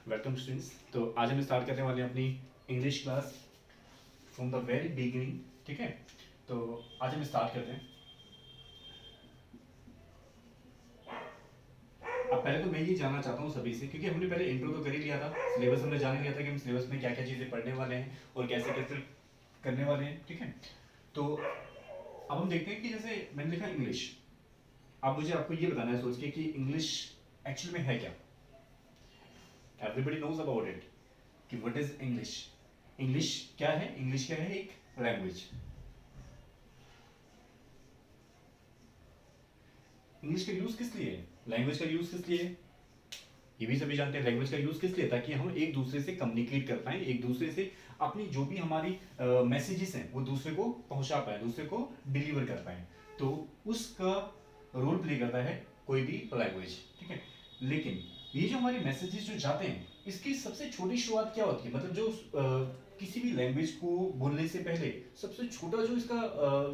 Welcome students. तो आज हम स्टार्ट करने वाले हैं अपनी English class from the very beginning. ठीक है, तो आज हम स्टार्ट करते हैं। अब पहले तो मैं ये जानना चाहता हूँ सभी से, क्योंकि हमने पहले इंट्रो तो कर ही लिया था, सिलेबस हमने जान ही लिया था कि हम सिलेबस में क्या क्या चीज़ें पढ़ने वाले हैं और कैसे कैसे करने वाले हैं। ठीक है, तो अब हम देखते हैं कि जैसे मैंने लिखा इंग्लिश। अब मुझे आपको ये बताना है सोच के कि इंग्लिश एक्चुअल में है क्या। एवरीबडी नोज अबाउट इट कि व्हाट इज इंग्लिश। इंग्लिश क्या है? इंग्लिश क्या है? एक लैंग्वेज। इंग्लिश का यूज किस लिए है? लैंग्वेज का यूज किस लिए है? ये भी सभी जानते हैं। लैंग्वेज का यूज किस लिए? ताकि हम एक दूसरे से कम्युनिकेट कर पाए, एक दूसरे से अपनी जो भी हमारी मैसेजेस हैं वो दूसरे को पहुंचा पाए, दूसरे को डिलीवर कर पाए। तो उसका रोल प्ले करता है कोई भी लैंग्वेज। ठीक है, लेकिन ये जो हमारे मैसेजेस जो जाते हैं, इसकी सबसे छोटी शुरुआत क्या होती है? मतलब जो किसी भी लैंग्वेज को बोलने से पहले सबसे छोटा जो इसका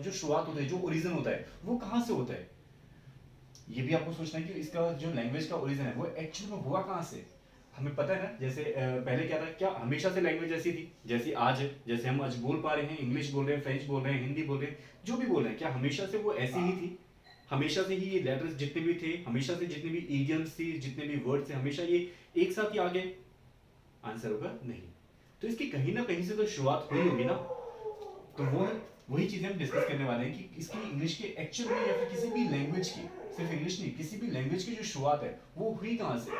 जो शुरुआत होता है, जो ओरिजिन होता है, वो कहाँ से होता है? ये भी आपको सोचना है कि इसका जो लैंग्वेज का ओरिजिन है वो एक्चुअल में हुआ कहाँ से। हमें पता है ना, जैसे पहले क्या था, क्या हमेशा से लैंग्वेज ऐसी थी जैसी आज है? जैसे हम आज बोल पा रहे हैं, इंग्लिश बोल रहे हैं, फ्रेंच बोल रहे हैं, हिंदी बोल रहे हैं, जो भी बोल रहे हैं, क्या हमेशा से वो ऐसी ही थी? हमेशा से ही ये लेटर्स जितने भी थे, हमेशा से जितने भी इडियम्स थी, जितने भी वर्ड्स थे, हमेशा ये एक साथ ही आ गए? आंसर होगा नहीं। तो इसकी कहीं ना कहीं से तो शुरुआत हुई होगी ना। तो वो वही चीजें हम डिस्कस करने वाले हैं कि इसकी इंग्लिश के एक्चुअल में या फिर किसी भी लैंग्वेज की, सिर्फ इंग्लिश नहीं, किसी भी लैंग्वेज की जो शुरुआत है वो हुई कहाँ से।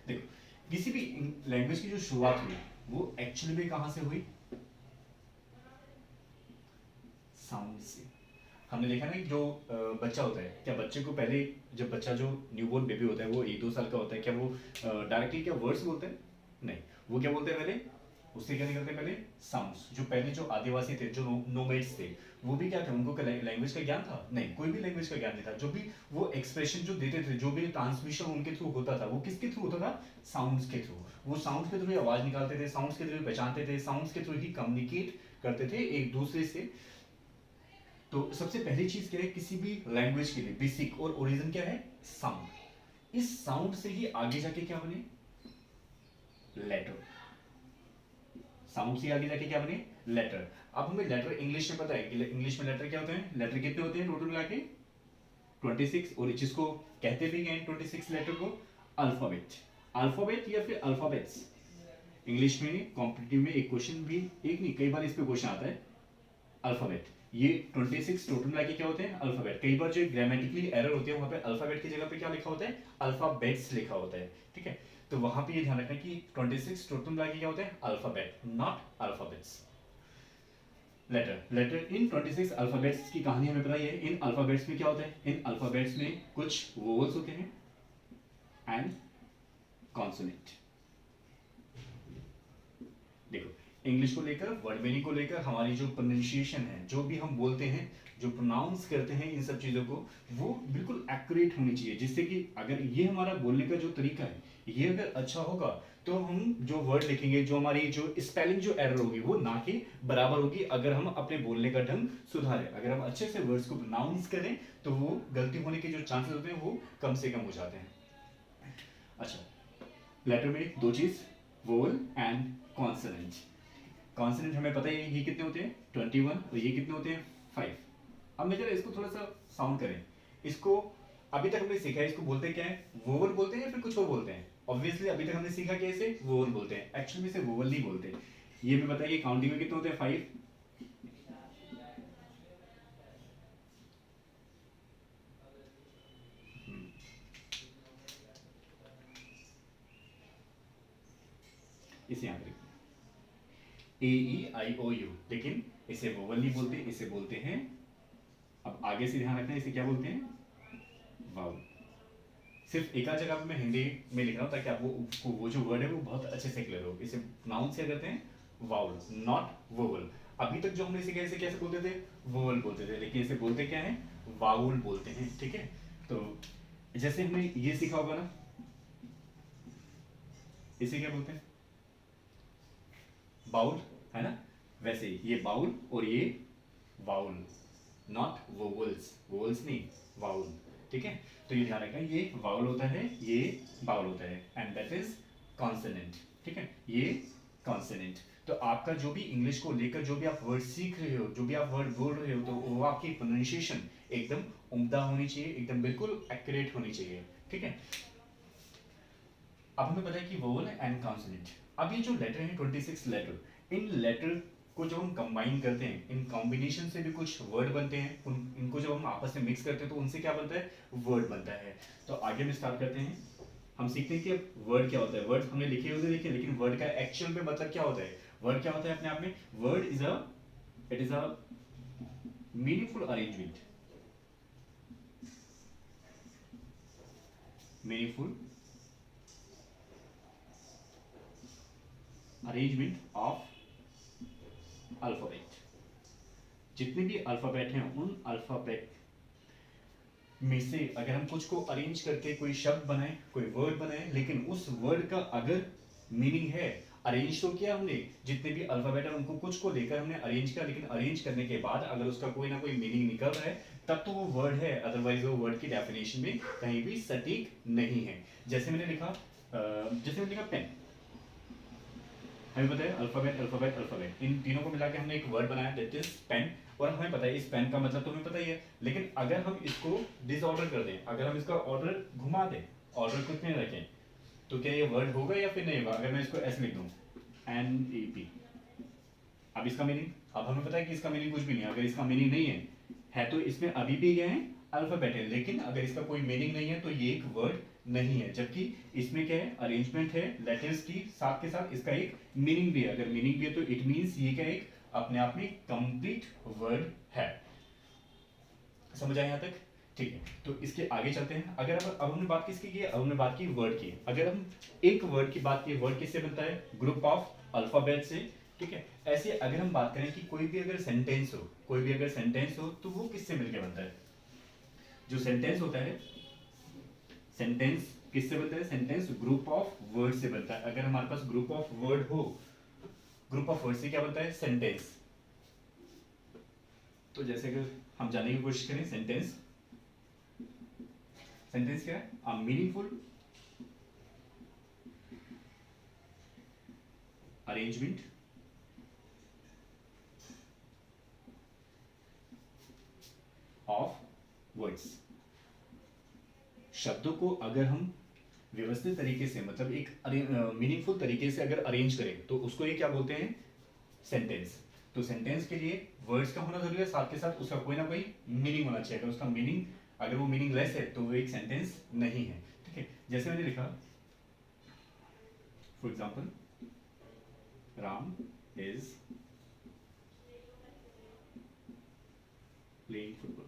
देखो, किसी भी लैंग्वेज की जो शुरुआत हुई वो एक्चुअली में कहाँ से हुई? साउंड से। हमने देखा ना कि जो बच्चा होता है, क्या बच्चे को पहले, जब बच्चा जो न्यूबॉर्न बेबी होता है वो 1-2 साल का होता है, क्या वो डायरेक्टली क्या वर्ड्स बोलते हैं? नहीं। वो क्या बोलते हैं पहले? उससे क्या निकलते हैं पहले? साउंड्स। जो पहले जो आदिवासी थे, जो नोमैड्स थे, वो भी क्या थे? उनको लैंग्वेज का ज्ञान था? नहीं, कोई भी लैंग्वेज का ज्ञान नहीं था। जो भी वो एक्सप्रेशन जो देते थे, जो भी ट्रांसमिशन उनके थ्रू होता था, वो किसके थ्रू होता था? साउंड्स के थ्रू। वो साउंड्स के थ्रू ही आवाज निकालते थे, साउंड्स के थ्रू पहचानते थे, साउंड्स के थ्रू ही कम्युनिकेट करते थे एक दूसरे से। तो सबसे पहली चीज क्या है किसी भी लैंग्वेज के लिए? बेसिक और ओरिजिन क्या है? साउंड। इस साउंड से ही आगे जाके क्या बने? लेटर। साउंड से आगे जाके क्या बने? लेटर। अब हमें लेटर इंग्लिश में पता है कि इंग्लिश में लेटर क्या होते हैं? लेटर कितने होते हैं टोटल मिला के? 26। और जिसको कहते भी हैं 26 लेटर को अल्फाबेट। अल्फाबेट या फिर अल्फाबेट्स। इंग्लिश में कॉम्पिटिटिव में एक क्वेश्चन भी, एक नहीं कई बार इस पे क्वेश्चन आता है, अल्फाबेट। ये 26 टोटल मिला के क्या होते हैं? अल्फाबेट। कई बार जो ग्रामेटिकली एरर होती है वहां पे अल्फाबेट की जगह पे क्या लिखा होता है? अल्फाबेट्स लिखा होता है। ठीक है, तो वहां पे ये ध्यान रखना कि 26 टोटल मिला के क्या होता है? Alphabet, not alphabets. Letter in 26 alphabets की कहानी हमें पता ही है। इन अल्फाबेट्स में क्या होता है? इन अल्फाबेट्स में कुछ वोवल्स होते हैं एंड कॉन्सोनेंट। देखो, इंग्लिश को लेकर, वर्ड मीनिंग को लेकर, हमारी जो प्रोनाउंसिएशन है, जो भी हम बोलते हैं, जो प्रोनाउंस करते हैं, इन सब चीज़ों को वो बिल्कुल एक्यूरेट होनी चाहिए, जिससे कि अगर ये हमारा बोलने का जो तरीका है ये अगर अच्छा होगा तो हम जो वर्ड लिखेंगे, जो हमारी जो स्पेलिंग जो एरर होगी वो ना के बराबर होगी। अगर हम अपने बोलने का ढंग सुधारें, अगर हम अच्छे से वर्ड्स को प्रोनाउंस करें, तो वो गलती होने के जो चांसेस होते हैं वो कम से कम हो जाते हैं। अच्छा, लेटर में दो चीज, वोवल एंड कॉन्सोनेंट। कॉन्सोनेंट हमें पता ही है ये कितने होते हैं? 21। और ये कितने होते हैं? 5। अब मैं जरा इसको थोड़ा सा साउंड करें। इसको अभी तक हमने सीखा है, इसको बोलते क्या है? वोवल बोलते हैं या फिर कुछ और बोलते हैं? ऑब्वियसली अभी तक हमने सीखा कैसे? वोवल बोलते हैं। एक्चुअली में इसे वोवल नहीं बोलते। ये भी बताइए काउंटिंग में कितने होते हैं? 5। इसे यहाँ पर AEIOU, लेकिन इसे वोवल नहीं बोलते, इसे बोलते हैं, अब आगे से ध्यान रखना, इसे क्या बोलते हैं? वाउल। सिर्फ एक आध जगह पे मैं हिंदी में लिख रहा हूँ ताकि आपको वो जो वर्ड है वो बहुत अच्छे से क्लियर हो। इसे प्रोनाउंस क्या करते हैं? Vowel, not vowel. अभी तक जो हमने इसे कैसे कैसे बोलते थे? वोवल बोलते थे, लेकिन इसे बोलते क्या है? वाउल बोलते हैं। ठीक है, तो जैसे हमने ये सीखा होगा ना, इसे क्या बोलते हैं? बाउल, है ना? वैसे ये बाउल और ये वाउल, नॉट वोवल्स। वोवल्स नहीं, वाउल। ठीक है, तो ये ध्यान रखना, ये वाउल होता है, ये बाउल होता है, एंड दैट इज कॉन्सोनेंट, ठीक है, ये कॉन्सोनेंट। तो आपका जो भी इंग्लिश को लेकर जो भी आप वर्ड सीख रहे हो, जो भी आप वर्ड बोल रहे हो, तो वो आपकी प्रोनाउंसिएशन एकदम उम्दा होनी चाहिए, एकदम बिल्कुल एक्यूरेट होनी चाहिए, ठीक है। अब हमें पता है कि वोवल एंड कॉन्सोनेंट। अब ये जो लेटर है 26 लेटर, इन लेटर को जब हम कंबाइन करते हैं, इन कॉम्बिनेशन से भी कुछ वर्ड बनते हैं, इनको जब हम आपस में मिक्स करते हैं तो उनसे क्या बनता है, वर्ड बनता है। तो आगे हम स्टार्ट करते हैं, हम सीखते हैं कि अब वर्ड क्या होता है। वर्ड हमने लिखे होते देखे, लेकिन वर्ड का एक्चुअल में मतलब क्या होता है। वर्ड क्या होता है अपने आप में, word is a, it is a meaningful arrangement, meaningful arrangement of alphabet. जितने भी अल्फाबेट हैं उन अल्फाबेट में से अगर हम कुछ को अरेंज करके कोई शब्द बनाए, कोई वर्ड बनाए, लेकिन उस वर्ड का अगर मीनिंग है, अरेंज तो किया हमने, जितने भी अल्फाबेट है उनको कुछ को लेकर हमने अरेंज किया, लेकिन अरेंज करने के बाद अगर उसका कोई ना कोई मीनिंग निकल रहा है तब तो वो वर्ड है, अदरवाइज वो वर्ड की डेफिनेशन में कहीं भी सटीक नहीं है। जैसे मैंने लिखा पेन, हमें पता है अल्फाबेट अल्फाबेट अल्फाबेट, इन तीनों को मिला के हमने एक वर्ड बनाया दैट इज पेन, और हमें पता है इस पेन का मतलब तो हमें पता ही है। लेकिन अगर हम इसको डिसऑर्डर कर दें, अगर हम इसका ऑर्डर घुमा दें, ऑर्डर कुछ नहीं रखें, तो क्या ये वर्ड होगा या फिर नहीं होगा। अगर मैं इसको ऐसे लिख दूं NEP, अब इसका मीनिंग, अब हमें पता है कि इसका मीनिंग कुछ भी नहीं है। अगर इसका मीनिंग नहीं है तो इसमें अभी भी क्या है, अल्फाबेट है, लेकिन अगर इसका कोई मीनिंग नहीं है तो ये एक वर्ड नहीं है। जबकि इसमें क्या है, अरेंजमेंट है लेटर्स की, साथ के साथ इसका एक मीनिंग भी है। अगर मीनिंग भी है तो इट मींस ये क्या एक अपने आप में कंप्लीट वर्ड है। समझ आया यहाँ तक, ठीक है। तो इसके आगे चलते हैं। अगर अब हमने बात किसकी की है, अब हमने बात की वर्ड की। अगर हम एक वर्ड की बात की, वर्ड किससे बनता है, ग्रुप ऑफ अल्फाबेट से, ठीक है। ऐसे अगर हम बात करें कि कोई भी अगर सेंटेंस हो, कोई भी अगर सेंटेंस हो तो वो किससे मिलकर बनता है। जो सेंटेंस होता है, सेंटेंस किससे बनता है, सेंटेंस ग्रुप ऑफ वर्ड से बनता है। अगर हमारे पास ग्रुप ऑफ वर्ड हो, ग्रुप ऑफ वर्ड से क्या बनता है, सेंटेंस। तो जैसे अगर हम जानने की कोशिश करें, सेंटेंस, सेंटेंस क्या है, a meaningful arrangement of words. शब्दों को अगर हम व्यवस्थित तरीके से, मतलब एक मीनिंगफुल तरीके से अगर अरेंज करें तो उसको ये क्या बोलते हैं, सेंटेंस। तो सेंटेंस के लिए वर्ड्स का होना जरूरी है, साथ के साथ उसका कोई ना कोई मीनिंग होना चाहिए। अगर उसका मीनिंग, अगर वो मीनिंग लेस है तो वो एक सेंटेंस नहीं है, ठीक है। जैसे मैंने लिखा, for example, Ram is playing football.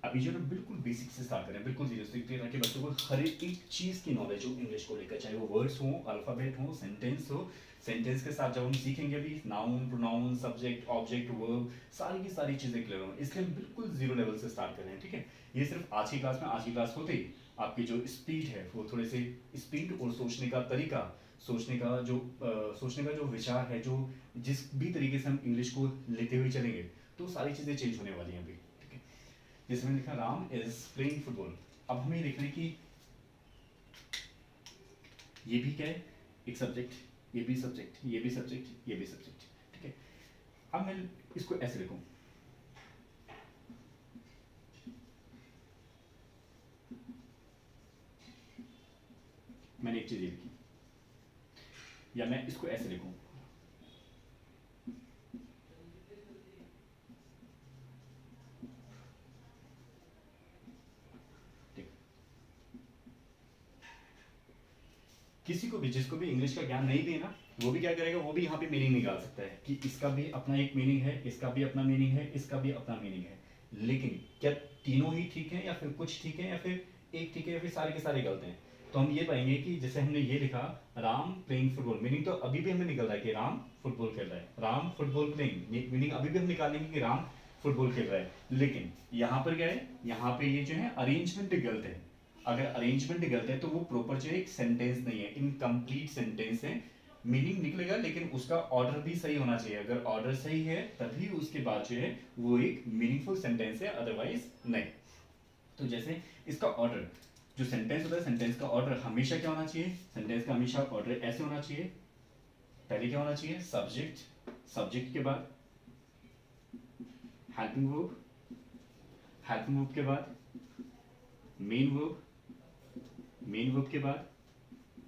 अभी जो ना बिल्कुल बेसिक से स्टार्ट करें, बिल्कुल जीरो से, ताकि बच्चों को हर एक चीज की नॉलेज हो इंग्लिश को लेकर, चाहे वो वर्ड्स हो, अल्फाबेट हो, सेंटेंस हो। सेंटेंस के साथ जब हम सीखेंगे अभी noun, pronoun, subject, object, verb, सारी की सारी चीजें क्लियर हो, इसलिए हम बिल्कुल जीरो लेवल से स्टार्ट कर रहे हैं, ठीक है। ये सिर्फ आज की क्लास में, आज की क्लास होते ही आपकी जो स्पीड है वो थोड़े से स्पीड और सोचने का तरीका, सोचने का जो विचार है, जो जिस भी तरीके से हम इंग्लिश को लेते हुए चलेंगे तो सारी चीजें चेंज होने वाली हैं अभी। जैसे मैंने लिखा, राम इज प्लेइंग फुटबॉल। अब हमें लिखना है कि ये भी क्या है, एक सब्जेक्ट, ये भी सब्जेक्ट, ये भी सब्जेक्ट, ये भी सब्जेक्ट, ठीक है। अब मैं इसको ऐसे लिखूं, मैंने एक चीज ये लिखी, या मैं इसको ऐसे लिखूं, किसी को भी, जिसको भी इंग्लिश का ज्ञान नहीं भी है ना, वो भी क्या करेगा, वो भी यहाँ पे मीनिंग निकाल सकता है कि इसका भी अपना एक मीनिंग है, इसका भी अपना मीनिंग है, इसका भी अपना मीनिंग है। लेकिन क्या तीनों ही ठीक है, या फिर कुछ ठीक है, या फिर एक ठीक है, या फिर सारे के सारे गलत हैं। तो हम ये पाएंगे कि जैसे हमने ये लिखा, राम प्लेइंग फुटबॉल, मीनिंग तो अभी भी हमें निकल रहा है कि राम फुटबॉल खेल रहा है, राम फुटबॉल प्लेइंग, मीनिंग अभी भी हम निकालेंगे कि राम फुटबॉल खेल रहा है। लेकिन यहाँ पर क्या है, यहाँ पे ये जो है अरेंजमेंट गलत है। अगर अरेंजमेंट गलत है तो वो प्रॉपर जो है एक सेंटेंस नहीं है, इनकम्प्लीट सेंटेंस है। मीनिंग निकलेगा लेकिन उसका ऑर्डर भी सही होना चाहिए। अगर ऑर्डर सही है तभी उसके बाद जो है वो एक मीनिंगफुल सेंटेंस है, अदरवाइज नहीं। तो जैसे इसका ऑर्डर, जो सेंटेंस होता है, सेंटेंस का ऑर्डर हमेशा क्या होना चाहिए, सेंटेंस का हमेशा ऑर्डर ऐसे होना चाहिए, पहले क्या होना चाहिए, सब्जेक्ट, सब्जेक्ट के बाद हेल्पिंग वर्ब, हेल्पिंग वर्ब के बाद मेन वर्ब, मेन वर्ब के बाद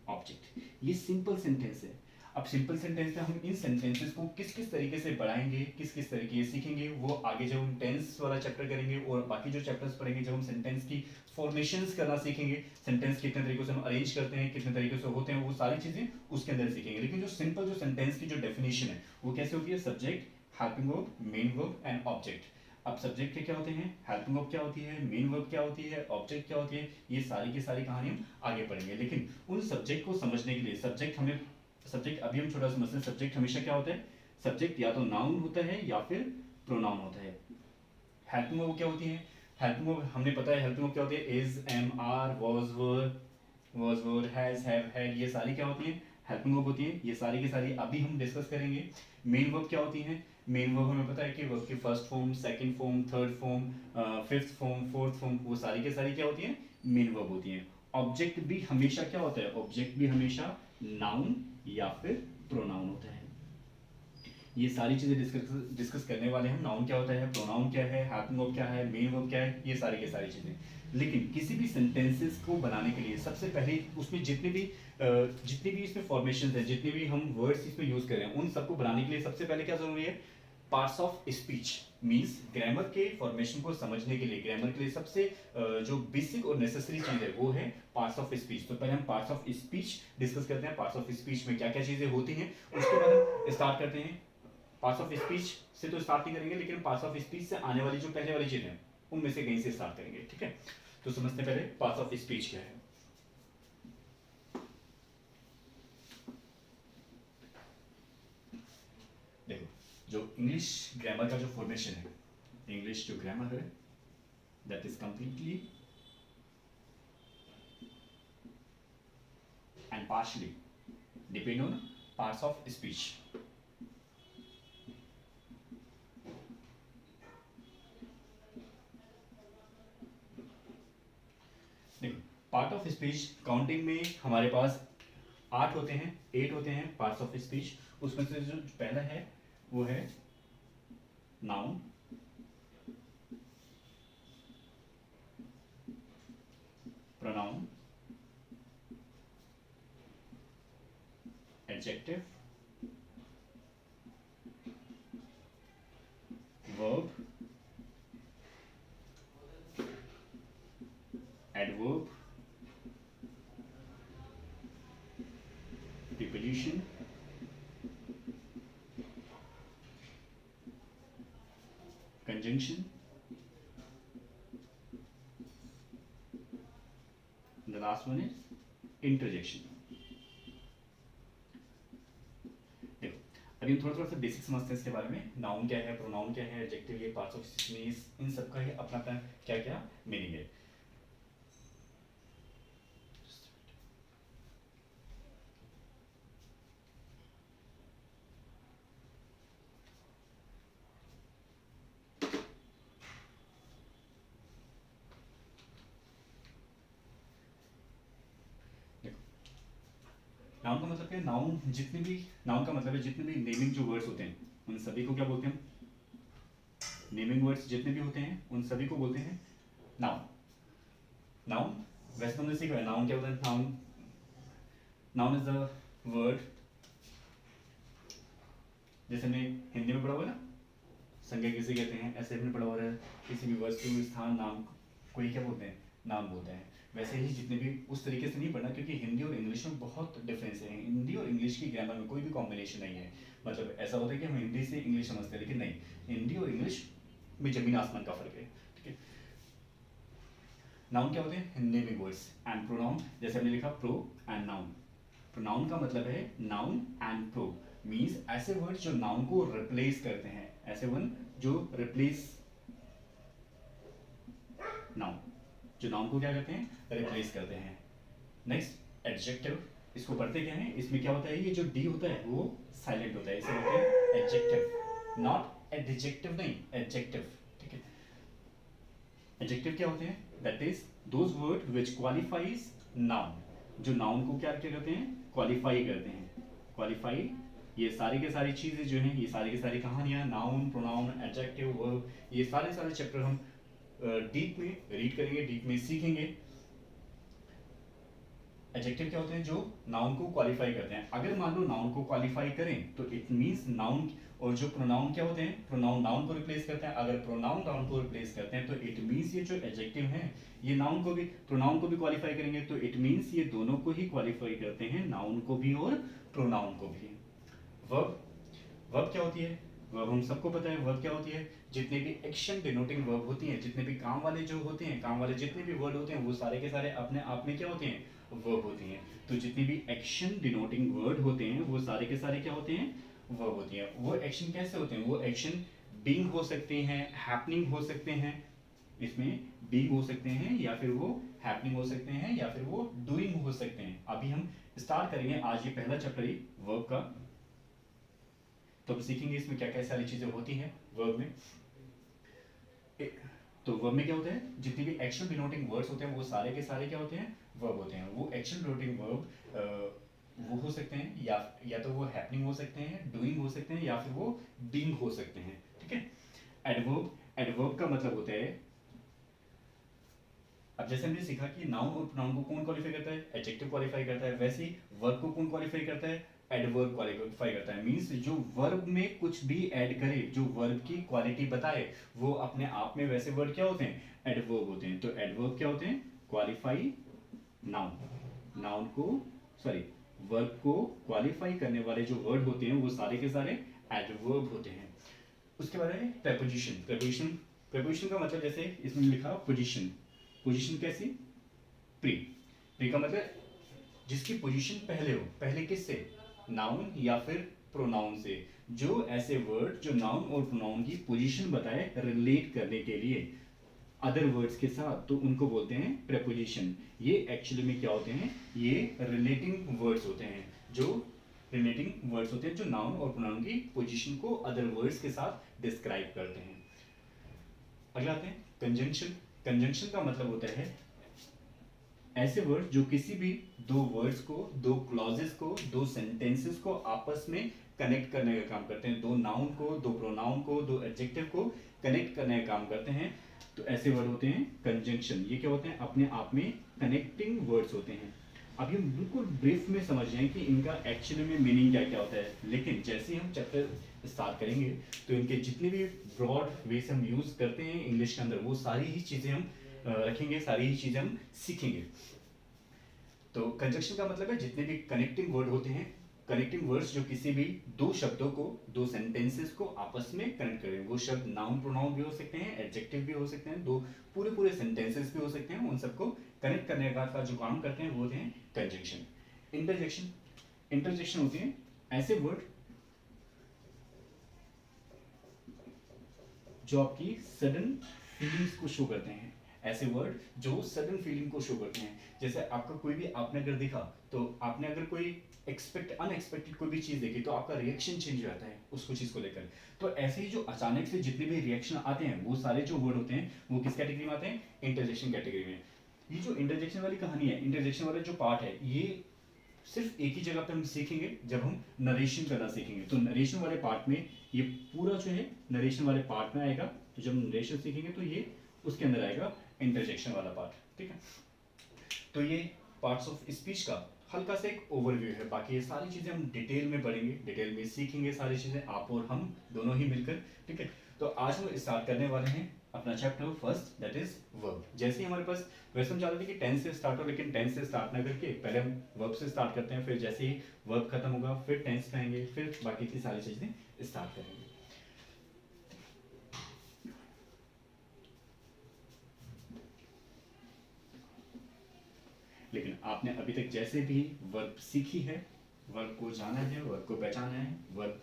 ऑब्जेक्ट। ये सिंपल सेंटेंस है। अब सिंपल सेंटेंस में हम इन सेंटेंसेस को किस किस तरीके से बढ़ाएंगे, किस किस तरीके से सीखेंगे, वो आगे जब हम टेंस वाला चैप्टर करेंगे और बाकी जो चैप्टर्स पढ़ेंगे, जब हम सेंटेंस की फॉर्मेशंस करना सीखेंगे, सेंटेंस कितने तरीकों से हम अरेंज करते हैं, कितने तरीके से होते हैं, वो सारी चीजें उसके अंदर सीखेंगे। लेकिन जो सिंपल जो सेंटेंस की जो डेफिनेशन है वो कैसे होती है, subject, helping verb, main verb and object. अब सब्जेक्ट के क्या होते हैं, हेल्पिंग वर्ब क्या होती है, मेन वर्ब क्या होती है, ऑब्जेक्ट क्या होती है, ये सारी की सारी कहानी हम आगे पढ़ेंगे। लेकिन उन सब्जेक्ट को समझने के लिए, सब्जेक्ट अभी हम छोटा समझते हैं, सब्जेक्ट हमेशा क्या होता है, सब्जेक्ट या तो नाउन होता है या फिर प्रोनाउन होता है। हेल्पिंग वर्ब क्या होती है, हेल्पिंग वर्ब हमने पता है, हेल्पिंग वर्ब क्या होती है, is, am, are, was were, has, have, had, ये सारी क्या होती है, हेल्पिंग वर्ब होती है। ये सारी की सारी अभी हम डिस्कस करेंगे। मेन वर्ब क्या होती है, मेन वर्ब हमें पता है कि वर्ब की first form, second form, third form, fifth form, fourth form, वो सारी के सारी क्या होती है, मेन वर्ब होती है। ऑब्जेक्ट भी हमेशा क्या होता है, ऑब्जेक्ट भी हमेशा नाउन या फिर प्रोनाउन होता है। ये सारी चीजें डिस्कस करने वाले हैं। नाउन क्या होता है, प्रोनाउन क्या है, हेल्पिंग वर्ब क्या है, मेन वर्ब क्या है, ये सारी की सारी चीजें। लेकिन किसी भी सेंटेंसेस को बनाने के लिए सबसे पहले उसमें जितनी भी इसमें फॉर्मेशन है, जितने भी हम वर्ड्स इसमें यूज कर रहे हैं, उन सबको बनाने के लिए सबसे पहले क्या जरूरी है, parts of speech. Means grammar के फॉर्मेशन को समझने के लिए, ग्रामर के लिए सबसे जो बेसिक और नेसेसरी चीज है वो है पार्ट्स ऑफ स्पीच। तो पहले हम पार्ट्स ऑफ स्पीच डिस्कस करते हैं, पार्ट्स ऑफ स्पीच में क्या क्या चीजें होती हैं, उसके बाद हम स्टार्ट करते हैं। पार्ट्स ऑफ स्पीच से तो स्टार्ट नहीं करेंगे, लेकिन पार्ट्स ऑफ स्पीच से आने वाली जो पहले वाली चीजें हैं उनमें से कहीं से स्टार्ट करेंगे, ठीक है। तो समझते पहले पार्ट्स ऑफ स्पीच क्या है। देखो, जो इंग्लिश ग्रामर का जो फॉर्मेशन है, इंग्लिश जो ग्रामर है, that is completely and partially depend on parts of speech. Part of speech counting में हमारे पास 8 होते हैं, 8 होते हैं पार्ट्स ऑफ स्पीच। उसमें से जो पहला है वो है noun, pronoun, adjective, verb, adverb, preposition, conjunction, the last one is interjection। देखो, अभी हम थोड़ा सा बेसिक समझते हैं इसके बारे में। नाउन क्या है, प्रोनाउन क्या है, एडजेक्टिव, ये पार्ट्स ऑफ स्पीच, इन सब का अपना अपना क्या क्या मीनिंग है। नाउन का मतलब क्या है, नाउन का मतलब है जितने भी नेमिंग जो वर्ड्स होते हैं उन सभी को क्या बोलते हैं, नेमिंग वर्ड्स जितने भी होते हैं उन सभी को बोलते हैं नाउन। नाउन वैसे तुमने सीखा है, नाउन क्या होता है, नाउन इज द वर्ड, जैसे हमने हिंदी में पढ़ा हुआ है ना, संज्ञा किसे कहते हैं, ऐसे हमने पढ़ा हुआ है, किसी भी वस्तु, स्थान, नाम को ही क्या बोलते हैं, नाम बोलते हैं। वैसे ही जितने भी उस तरीके से नहीं पढ़ना, क्योंकि हिंदी और इंग्लिश में बहुत डिफरेंस है। हिंदी और इंग्लिश की ग्रामर में कोई भी कॉम्बिनेशन नहीं है। मतलब ऐसा होता है कि हम हिंदी से इंग्लिश समझते हैं, लेकिन नहीं, हिंदी और इंग्लिश में जमीन आसमान का फर्क है, ठीक है। नाउन क्या होते हैं, नेमिंग वर्ड्स। एंड प्रोनाउन, जैसे हमने लिखा प्रो एंड नाउन। प्रोनाउन का मतलब है नाउन एंड प्रो, मीन्स ऐसे वर्ड जो नाउन को रिप्लेस करते हैं, ऐसे वन जो रिप्लेस नाउन, जो नाउन को क्या करते हैं, रिप्लेस करते हैं। नेक्स्ट एडजेक्टिव, इसको पढ़ते क्या है, इसमें क्या होता है, ये जो डी होता है वो साइलेंट होता है, इसे बोलते हैं एडजेक्टिव, नॉट एडजेक्टिव, नहीं एडजेक्टिव, ठीक है। एडजेक्टिव क्या होते हैं? That is those word which qualifies noun, जो नाउन को क्या करते हैं? क्वालिफाई करते हैं। क्वालिफाई, ये सारी के सारी चीजें जो हैं, ये सारी की सारी कहानियां, नाउन, प्रोनाउन, एडजेक्टिव, वर्ब, ये सारे सारे चैप्टर हम डीप में रीड करेंगे, डीप में सीखेंगे। एडजेक्टिव क्या होते हैं? जो नाउन को क्वालिफाई करते हैं। अगर मान लो नाउन को क्वालिफाई करें तो इट मींस नाउन, और जो प्रोनाउन क्या होते हैं? प्रोनाउन नाउन को रिप्लेस करते हैं। अगर प्रोनाउन नाउन को रिप्लेस करते हैं तो इट मींस ये जो एडजेक्टिव हैं ये नाउन को भी, प्रोनाउन को भी क्वालिफाई करेंगे, तो इट मींस ये दोनों को ही क्वालिफाई करते हैं, नाउन को भी और प्रोनाउन को भी। वर्ब, वर्ब क्या होती है? वर्ब हम सबको पता है वर्ब क्या होती है। जितने भी एक्शन डिनोटिंग वर्ब होती हैं, जितने भी काम वाले जो होते हैं, काम वाले जितने भी वर्ड होते हैं, वो सारे के सारे अपने आप में क्या होते हैं? वर्ब होती हैं। तो जितने भी एक्शन डिनोटिंग वर्ड होते हैं वो सारे के सारे क्या होते हैं? वर्ब होती हैं। वो एक्शन कैसे होते हैं? वो एक्शन बीइंग हो सकते हैं, हैपनिंग हो सकते हैं, इसमें बीइंग हो सकते हैं, या फिर वो हैपनिंग हो सकते हैं, या फिर वो डूइंग हो सकते हैं। अभी हम स्टार्ट करेंगे आज ये पहला चैप्टर ही वर्ब का, तो हम सीखेंगे इसमें क्या क्या सारी चीजें होती हैं वर्ब में। तो वर्ब में क्या होता है? जितनी भी एक्शन डिनोटिंग वर्ड्स होते हैं वो सारे के सारे क्या होते हैं? वर्ब होते हैं। वो एक्शन डिनोटिंग वर्ब वो हो सकते हैं, या तो वो हैपनिंग हो सकते हैं, डूइंग हो सकते हैं, या फिर वो बीइंग हो सकते हैं। ठीक है। एडवर्ब, एडवर्ब का मतलब होता है, अब जैसे हमने सीखा कि नाउन और प्रोनाउन को कौन क्वालिफाई करता है? एडजेक्टिव क्वालिफाई करता है। वैसे ही वर्ब को कौन क्वालिफाई करता है? एडवर्ब क्वालिफाई करता है। मींस जो वर्ब में कुछ भी ऐड करे, जो वर्ब की क्वालिटी बताए, वो अपने आप में वैसे वर्ड क्या होते हैं? एडवर्ब होते हैं। तो एडवर्ब क्या होते हैं? क्वालिफाई नाउन, नाउन को, सॉरी, वर्ब को क्वालिफाई करने वाले जो वर्ड होते हैं वो सारे के सारे एडवर्ब होते हैं। उसके बाद है प्रेपोजिशन। प्रेपोजिशन, प्रेपोजिशन का मतलब जैसे इसमें लिखा पोजीशन, पोजीशन कैसी? प्री, प्री का मतलब जिसकी पोजीशन पहले हो। पहले किससे? नाउन या फिर प्रोनाउन से। जो ऐसे वर्ड जो नाउन और प्रोनाउन की पोजीशन बताए रिलेट करने के लिए अदर वर्ड्स के साथ, तो उनको बोलते हैं प्रेपोजिशन। ये एक्चुअली में क्या होते हैं? ये रिलेटिंग वर्ड्स होते हैं, जो रिलेटिंग वर्ड्स होते हैं जो नाउन और प्रोनाउन की पोजीशन को अदर वर्ड्स के साथ डिस्क्राइब करते हैं। अगला आते हैं कंजंक्शन। कंजंक्शन का मतलब होता है ऐसे वर्ड जो किसी भी दो वर्ड्स को, दो क्लॉजेस को, दो सेंटेंसेस को आपस में कनेक्ट करने का काम करते हैं। दो नाउन को, दो प्रोनाउन को, दो एडजेक्टिव को कनेक्ट करने का काम करते हैं। तो ऐसे वर्ड होते हैं कंजंक्शन। ये क्या होते हैं? अपने आप में कनेक्टिंग वर्ड्स होते हैं। अभी हम बिल्कुल ब्रीफ में समझ जाएं कि इनका एक्चुअली में मीनिंग क्या क्या होता है, लेकिन जैसे ही हम चैप्टर स्टार्ट करेंगे तो इनके जितने भी ब्रॉड वे से हम यूज करते हैं इंग्लिश के अंदर, वो सारी ही चीजें हम रखेंगे, सारी ही चीजें हम सीखेंगे। तो कंजक्शन का मतलब है जितने भी कनेक्टिंग वर्ड होते हैं, कनेक्टिंग वर्ड्स जो किसी भी दो शब्दों को, दो सेंटेंसेस को आपस में कनेक्ट करें। वो शब्द नाउन प्रोनाउन भी हो सकते हैं, एडजेक्टिव भी हो सकते हैं, दो पूरे पूरे सेंटेंसेस भी हो सकते हैं। उन सबको कनेक्ट करने का जो काम करते हैं वो होते हैं कंजंक्शन। इंटरजेक्शन, इंटरजेक्शन होते हैं ऐसे वर्ड जो आपकी सडन फीलिंग्स को शो करते हैं। ऐसे वर्ड जो सडन फीलिंग को शो करते हैं। जैसे आपका कोई भी, आपने अगर देखा तो आपने अगर कोई अनएक्सपेक्टेड कोई भी चीज देखी तो आपका रिएक्शन चेंज हो जाता है उसको चीज को लेकर। तो ऐसे ही जो अचानक से जितने भी रिएक्शन आते हैं वो सारे जो वर्ड होते हैं वो किस कैटेगरी में आते हैं? इंटरजेक्शन कैटेगरी में। ये जो इंटरजेक्शन वाली कहानी है, इंटरजेक्शन वाला जो पार्ट है, ये सिर्फ एक ही जगह पे हम सीखेंगे जब हम नरेशन करना सीखेंगे। तो नरेशन वाले पार्ट में ये पूरा जो है नरेशन वाले पार्ट में आएगा। तो जब नरेशन सीखेंगे तो ये उसके अंदर आएगा इंटरजेक्शन वाला पार्ट। ठीक है। तो ये पार्ट्स ऑफ स्पीच का हल्का सा एक ओवरव्यू है। बाकी ये सारी चीजें हम डिटेल में पढ़ेंगे, डिटेल में सीखेंगे सारी चीजें, आप और हम दोनों ही मिलकर। ठीक है। तो आज हम स्टार्ट करने वाले हैं अपना chapter first, that is verb. जैसे ही हमारे पास, वैसे हम चाहते थे कि टेंस से स्टार्ट हो, लेकिन टेंस से स्टार्ट ना करके पहले हम वर्ब से स्टार्ट करते हैं। फिर जैसे ही वर्ब खत्म होगा फिर टेंस पे आएंगे, फिर बाकी की सारी चीजें स्टार्ट करेंगे। लेकिन आपने अभी तक जैसे भी वर्ब सीखी है, वर्ब को जाना है, वर्ब को पहचाना है, वर्ब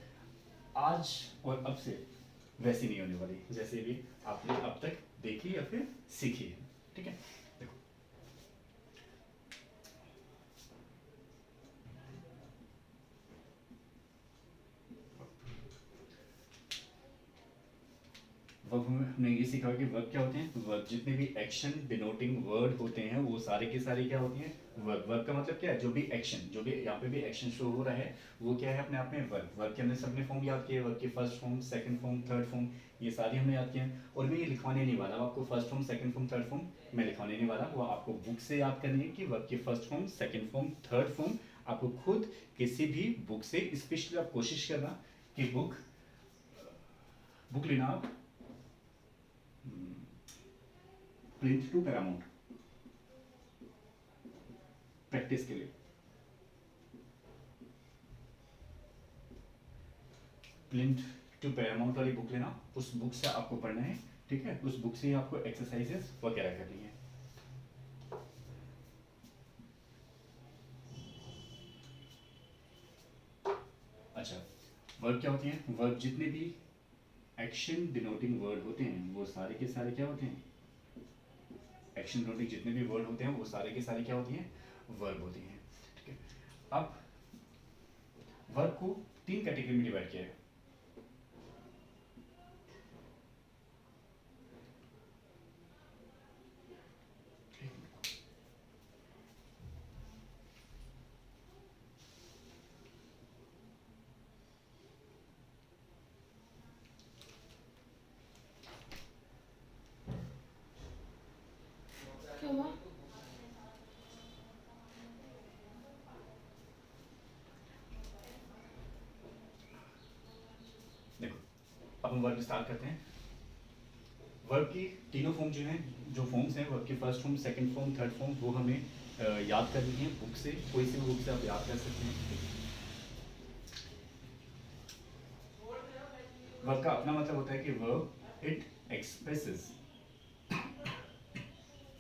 आज और अब से वैसी नहीं होने वाली जैसे भी आपने अब तक देखी या फिर सीखी है। ठीक है। देखो, वर्ब में हमने ये सीखा होगा कि वर्ब क्या होते हैं। वर्ब जितने भी एक्शन डिनोटिंग वर्ड होते हैं वो सारे के सारे क्या होती हैं, वर्ब। वर्ब का मतलब क्या है, जो भी एक्शन, जो भी यहाँ पे भी एक्शन शो हो रहा है वो क्या है अपने आप में वर्ब। वर्ब के हमने सबने फॉर्म याद किए, वर्ब की first form, second form, third form, ये सारी हमने याद किए हैं। और मैं ये लिखवाने नहीं वाला आपको first form, second form, third form मैं लिखवाने नहीं वाला, वो आपको बुक से याद करनी है कि वर्ब की first form, second form, third form आपको खुद किसी भी बुक से, स्पेशली आप कोशिश करना कि बुक लेना आप प्लिंथ टू पैरामाउंट प्रैक्टिस के लिए। प्लिंथ टू पैरामाउंट वाली बुक लेना, उस बुक से आपको पढ़ना है, ठीक है। उस बुक से ही आपको एक्सरसाइजेस वगैरह करनी है। अच्छा, वर्ब क्या होती है, वर्ब जितने भी एक्शन डिनोटिंग वर्ड होते हैं वो सारे के सारे क्या होते हैं, एक्शन डिनोटिंग जितने भी वर्ड होते हैं वो सारे के सारे क्या होती हैं, वर्ब होती हैं, ठीक है। अब वर्ब को 3 कैटेगरी में डिवाइड किया है। क्या हुआ? देखो, अब हम वर्ब स्टार्ट करते हैं। वर्ब की तीनों फॉर्म जो हैं, जो फॉर्म्स हैं वर्ब की first form, second form, third form, वो हमें याद करनी है बुक से, कोई सी भी बुक से आप याद कर सकते हैं। वर्ब का अपना मतलब होता है कि वर्ब इट एक्सप्रेसेस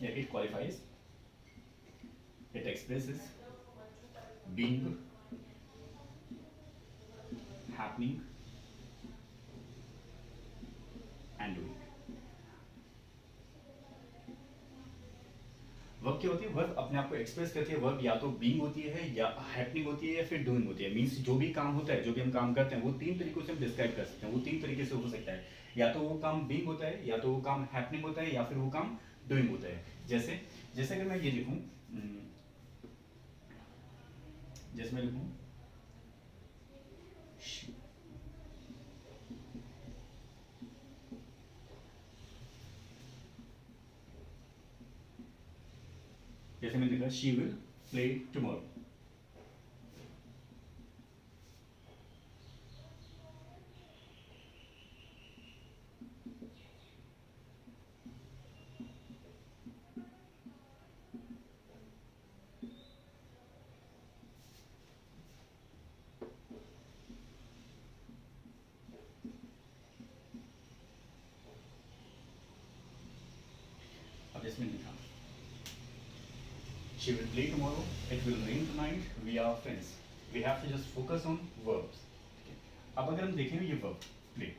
या it qualifies, it expresses being, happening and doing. Verb क्या होती है, वर्ब अपने आप को एक्सप्रेस करती है। वर्ब या तो बीइंग होती है, या हैपनिंग होती है, या फिर डूइंग होती है। मींस जो भी काम होता है, जो भी हम काम करते हैं, वो 3 तरीकों से हम डिस्क्राइब कर सकते हैं। वो 3 तरीके से हो सकता है, या तो वो काम बीइंग होता है, या तो वो काम हैपनिंग होता है, या फिर वो काम डूइंग होता है। जैसे जैसे अगर मैं ये लिखूं, जैसे मैं लिखूं जैसे मैंने लिखा शी विल प्ले टुमारो। अब जैसे मैंने लिखा she will play tomorrow, it will rain tonight, we are friends. We have to just focus on verbs. अब अगर हम देखें ये verb play,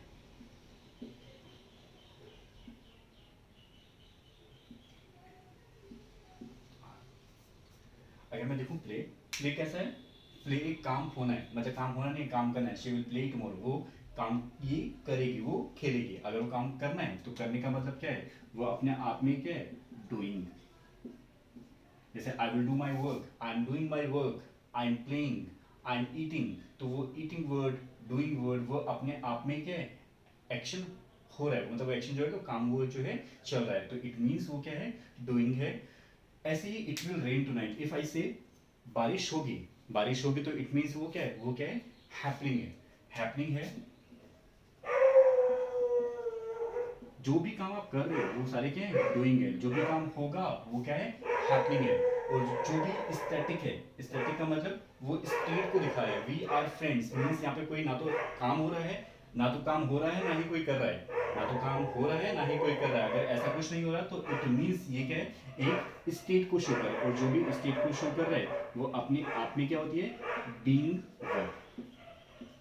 अगर मैं देखूं प्ले, प्ले कैसा है, प्ले एक काम होना है, मतलब काम होना नहीं, काम करना है। शी विल प्ले टुमारो, वो काम ये करेगी, वो खेलेगी। अगर वो काम करना है तो करने का मतलब क्या है, वो अपने आप में क्या है, डूइंग। जैसे I will do my work, I am doing my work, I am playing, I am eating, तो वो ईटिंग वर्ड, डूइंग वर्ड, वो अपने आप में क्या है, एक्शन हो रहा है, मतलब एक्शन जो है तो काम वो जो है चल रहा है, तो इट मीन्स वो क्या है, डूइंग है। ऐसे ही it will rain tonight, if I say बारिश होगी, बारिश होगी तो इट मीन्स वो क्या है, वो क्या है, हैपनिंग है, हैपनिंग है। जो भी काम आप कर रहे हो वो सारे क्या है, डूइंग है। जो भी काम होगा वो क्या है, हैपनिंग है। और जो भी स्टैटिक है, स्टैटिक का मतलब वो स्टेट को दिखा है। वी आर फ्रेंड्स मीन्स यहाँ पे कोई ना तो काम हो रहा है, ना तो काम हो रहा है, ना ही कोई कर रहा है, ना तो काम हो रहा है, ना ही कोई कर रहा है। अगर ऐसा कुछ नहीं हो रहा तो इट मीन्स ये क्या है, एक स्टेट को शो कर रहा है। और जो भी स्टेट को शो कर रहा है वो अपने आप में क्या होती है, बीइंग वर्ब।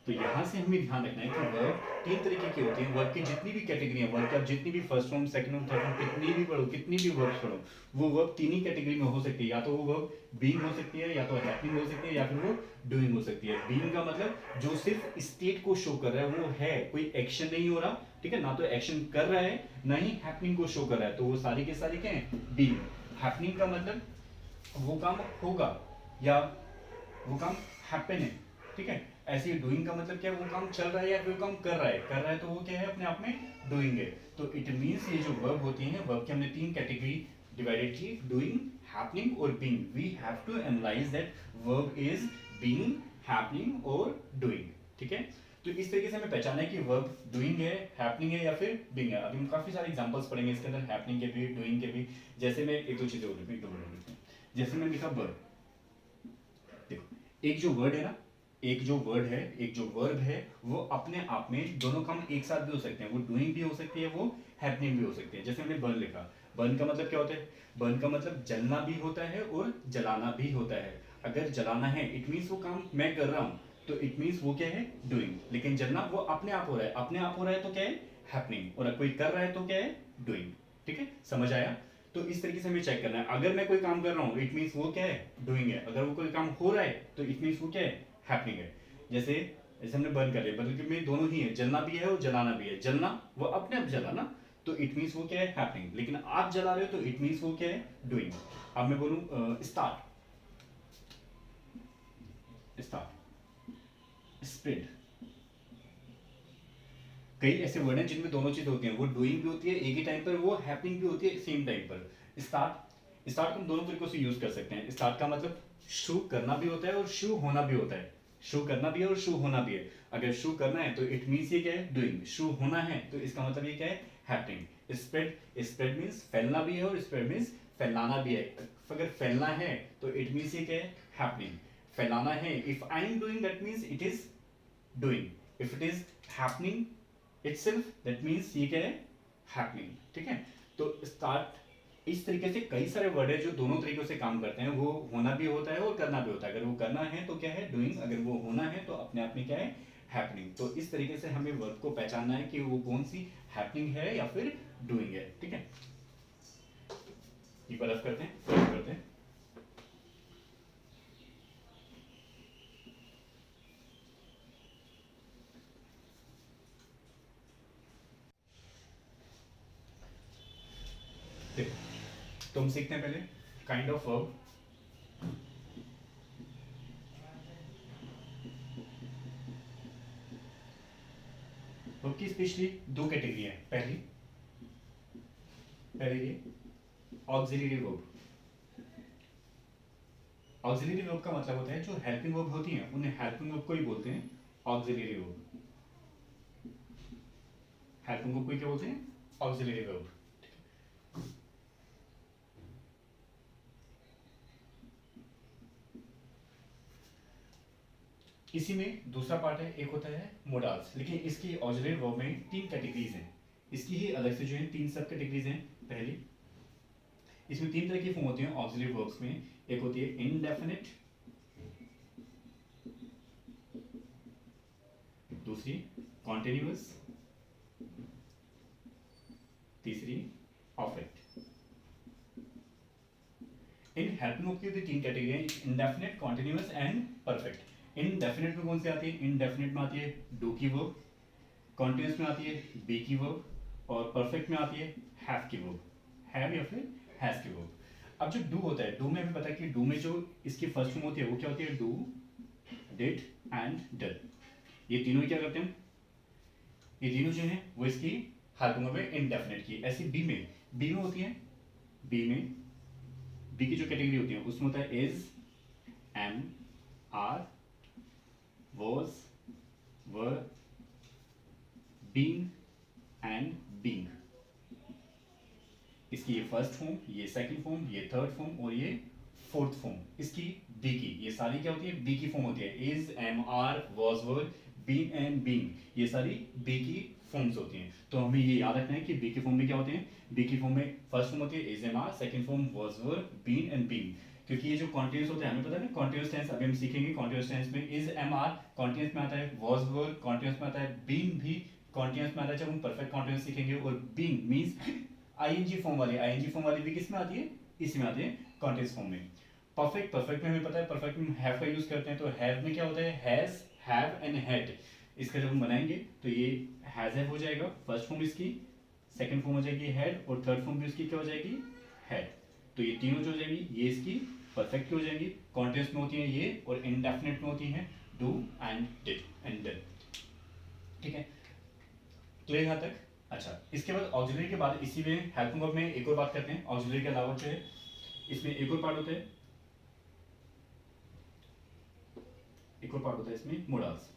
तो यहाँ से हमें ध्यान रखना है कि वर्ब तीन तरीके की होती हैं। वर्ब की जितनी भी कैटेगरी है, वर्ब की आप जितनी भी first form, second form, third form कितनी भी पढ़ो, कितनी भी वर्ब्स पढ़ो, वो वर्ब तीन ही कैटेगरी में हो सकती है। या तो वो वर्ब बीइंग हो सकती है, या तो हैपनिंग हो सकती है, या फिर वो डूइंग हो सकती है। बीइंग का मतलब जो सिर्फ स्टेट को शो कर रहा है, वो है, कोई एक्शन नहीं हो रहा, ठीक है, ना तो एक्शन कर रहा है ना ही हैपनिंग को शो कर रहा है, तो वो सारी के सारी क्या है, बीइंग। हैपनिंग का मतलब वो काम होगा या वो काम हैपन है, ठीक है। ऐसे ही डूइंग का मतलब क्या है, वो काम चल रहा है या फिर वो काम कर रहा है तो वो क्या है, अपने आप में डूइंग है। तो इट मींस ये जो वर्ब होती हैं, वर्ब की हमने तीन कैटेगरी डिवाइडेड की, डूइंग, हैपनिंग और being. We have to analyse that verb is being, happening और डूइंग, ठीक है। तो इस तरीके से हमें पहचाना है कि वर्ब डूइंग है, हैपनिंग है या फिर बीइंग है। अभी हम काफी सारे एग्जांपल्स पढ़ेंगे इसके अंदर, हैपनिंग के भी, डूइंग के भी। जैसे मैं एक दो चीजें और रिपीट करूंगा, जैसे मैं लिखा वर्ब, देखो एक जो वर्ड है ना, एक जो वर्ड है, एक जो वर्ब है, वो अपने आप में दोनों काम एक साथ भी हो सकते हैं। वो डूइंग भी हो सकती है, वो हैपनिंग भी हो सकती है। जैसे हमने बर्न लिखा, बर्न का मतलब क्या होता है, बर्न का मतलब जलना भी होता है और जलाना भी होता है। अगर जलाना है इट मीन्स वो काम मैं कर रहा हूं, तो इट मीन्स वो क्या है, डूइंग। लेकिन जलना वो अपने आप हो रहा है, अपने आप हो रहा है तो क्या है, हैपनिंग। और कोई कर रहा है तो क्या है, डूइंग, ठीक है, समझ आया। तो इस तरीके से हमें चेक करना है। अगर मैं कोई काम कर रहा हूँ इट मीन्स वो क्या है, डूइंग है। अगर वो कोई काम हो रहा है तो इट मीन्स वो क्या है, हैपनिंग है। जैसे जैसे हमने बर्न कर लिया, बर्न में दोनों ही है, जलना भी है और जलाना भी है। जलना वो अपने आप जलाना, तो इट मीन्स वो क्या है, हैपनिंग। लेकिन आप जला रहे हो तो इट मीन्स वो क्या है, डूइंग। अब मैं बोलूं स्टार्ट, स्टार्ट, स्प्रेड, कई ऐसे वर्ड हैं जिनमें दोनों चीज होती हैं, वो डूइंग भी होती है एक ही टाइम पर, वो हैपनिंग भी होती है सेम टाइम पर। स्टार्ट, स्टार्ट को हम दोनों तरीकों से यूज कर सकते हैं। स्टार्ट का मतलब शुरू करना भी होता है और शुरू होना भी होता है। शुरू करना भी है और शुरू होना भी है। अगर शुरू करना है तो इट मीन्स ये क्या है, डूइंग। शुरू होना है तो इसका मतलब ये क्या है, हैपनिंग। स्प्रेड, स्प्रेड मीन्स फैलना भी है और स्प्रेड मीन्स फैलाना भी है। अगर फैलना है तो इट मीन्स ये क्या है, हैपनिंग। फैलाना है, if I am doing that means it is doing. If it is happening itself that means ये क्या है, happening, ठीक है। तो start, इस तरीके से कई सारे वर्ड है जो दोनों तरीकों से काम करते हैं। वो होना भी होता है और करना भी होता है। अगर वो करना है तो क्या है, डूइंग। अगर वो होना है तो अपने आप में क्या है, हैपनिंग। तो इस तरीके से हमें वर्ड को पहचानना है कि वो कौन सी हैपनिंग है या फिर डूइंग है, ठीक है। एक बार रफ करते हैं, रफ करते हैं। देखो तो हम सीखते हैं पहले काइंड ऑफ वर्ब। वर्ब की स्पेशली दो कैटेगरी है। पहली, पहले ये ऑक्सिलरी वर्ब। ऑक्सिलरी वर्ब का मतलब होता है जो हेल्पिंग वर्ब होती हैं उन्हें हेल्पिंग वर्ब को ही बोलते हैं ऑक्सिलरी वर्ब। हेल्पिंग वर्ब को क्या बोलते हैं, ऑक्सिलरी वर्ब। इसी में दूसरा पार्ट है, एक होता है मोडाल्स। लेकिन इसकी ऑक्सिलरी वर्ब में तीन कैटेगरीज हैं। इसकी ही अलग से जो है तीन सब कैटेगरीज हैं। पहली, इसमें तीन तरह की फॉर्म होती हैं ऑक्सिलरी वर्ब्स में। एक होती है इनडेफिनिट, दूसरी कॉन्टिन्यूअस, तीसरी परफेक्ट। इन हेल्पिंग वर्ब की तीन कैटेगरी हैं, indefinite, continuous and perfect. Indefinite में कौन सी आती है, इनडेफिनिट में आती है डू की वर्ब, कॉन्टिन्यूअस में आती है बी की वर्ब, और परफेक्ट में आती है हैव की वर्ब, हैव या फिर हैज की वर्ब। अब जो डू होता है, डू में हमें पता है कि डू में जो इसकी फर्स्ट फॉर्म होती है वो क्या होती है, डू, डिड एंड डन। ये तीनों ही क्या करते हैं, ये तीनों जो है वो इसकी हेल्पिंग वर्ब है इनडेफिनिट की। ऐसी बी में होती है, बी में, बी की जो कैटेगरी होती है उसमें होता है is, am, are, was, were, being and being. इसकी ये फर्स्ट फॉर्म, ये सेकंड फॉर्म, ये थर्ड फॉर्म और ये फोर्थ फॉर्म इसकी बी की। ये सारी क्या होती है, बी की फॉर्म होती है। Is, am, are, was, were, being and being, ये सारी बी की फॉर्म्स होती हैं। तो हमें ये याद रखना है कि बी के फॉर्म में क्या होते हैं। बी की फॉर्म में फर्स्ट फॉर्म होती है is am are, second form was were, been and being. क्योंकि ये जो कॉन्टिन्यूस होते हैं हमें पता है ना, कॉन्टिन्यूस टेंस अभी हम सीखेंगे। कॉन्टिन्यूस टेंस में इज एम आर कॉन्टिन्यूस में आता है, वाज वर कॉन्टिन्यूस में आता है, बीइंग भी कॉन्टिन्यूस में आता है जब हम परफेक्ट कॉन्टिन्यूस सीखेंगे। और बीइंग मींस आईएनजी फॉर्म वाली, आईएनजी फॉर्म वाली भी किस में आती है, इसी में आती है, कॉन्टिन्यूस फॉर्म में। परफेक्ट, परफेक्ट में हमें पता है परफेक्ट में हैव का यूज करते हैं। तो हैव में क्या होता है, हैज, हैव एंड हैड। इसका जब हम बनाएंगे तो ये हैज हैव हो जाएगा फर्स्ट फॉर्म इसकी, सेकंड फॉर्म हो जाएगी हैड, और थर्ड फॉर्म भी उसकी क्या हो जाएगी, हैड। तो ये तीनों जो हो जाएगी ये इसकी परफेक्ट हो जाएंगी। कॉन्टिन्यूस में होती है ये, और इंडेफिनिट में होती है do and did and done. ठीक है, क्लियर यहाँ तक। अच्छा, इसके बाद ऑक्सिलरी के बाद इसी में हेल्पिंग वर्ब में एक और बात करते हैं। ऑक्सिलरी के अलावा जो है इसमें एक और पार्ट होता है, एक और पार्ट होता है इसमें मोडाल्स।